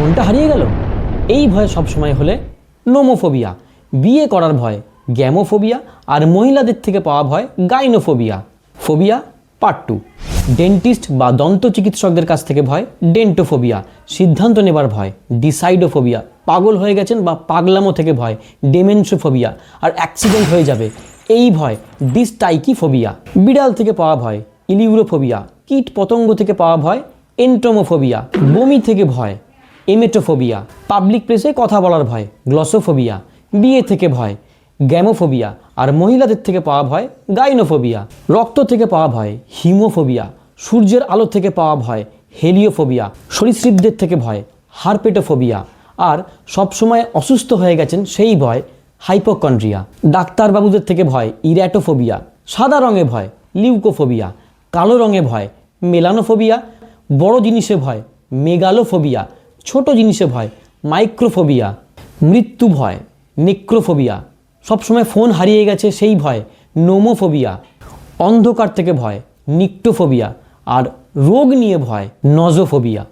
ফোনটা হারিয়ে গেল, এই ভয় সবসময় হলে নোমোফোবিয়া। বিয়ে করার ভয় গ্যামোফোবিয়া। আর মহিলাদের থেকে পাওয়া ভয় গাইনোফোবিয়া। Phobia part 2। ডেন্টিস্ট বা দন্ত চিকিৎসকদের কাছ থেকে ভয় ডেন্টোফোবিয়া। সিদ্ধান্ত নেবার ভয় ডিসাইডোফোবিয়া। পাগল হয়ে গেছেন বা পাগলামো থেকে ভয় ডেমেনশোফোবিয়া। আর অ্যাক্সিডেন্ট হয়ে যাবে এই ভয় ডিস্টাইকিফোবিয়া। বিড়াল থেকে পাওয়া ভয় ইলিউরোফোবিয়া। কীট পতঙ্গ থেকে পাওয়া ভয় এন্টোমোফোবিয়া। বমি থেকে ভয় এমেটোফোবিয়া। পাবলিক প্লেসে কথা বলার ভয় গ্লসোফোবিয়া। বিয়ে থেকে ভয় গ্যামোফোবিয়া। আর মহিলাদের থেকে পাওয়া ভয় গাইনোফোবিয়া। রক্ত থেকে পাওয়া ভয় হিমোফোবিয়া। সূর্যের আলো থেকে পাওয়া ভয় হেলিওফোবিয়া। সরীসৃপদের থেকে ভয় হারপেটোফোবিয়া। আর সবসময় অসুস্থ হয়ে গেছেন সেই ভয় হাইপোকন্ড্রিয়া। ডাক্তারবাবুদের থেকে ভয় ইরাটোফোবিয়া। সাদা রঙে ভয় লিউকোফোবিয়া। কালো রঙে ভয় মেলানোফোবিয়া। বড় জিনিসে ভয় মেগালোফোবিয়া। ছোট জিনিসে ভয় মাইক্রোফোবিয়া। মৃত্যু ভয় নেক্রোফোবিয়া। সবসময় ফোন হারিয়ে গেছে সেই ভয় নোমোফোবিয়া। অন্ধকার থেকে ভয় নিক্টোফোবিয়া। আর রোগ নিয়ে ভয় নজোফোবিয়া।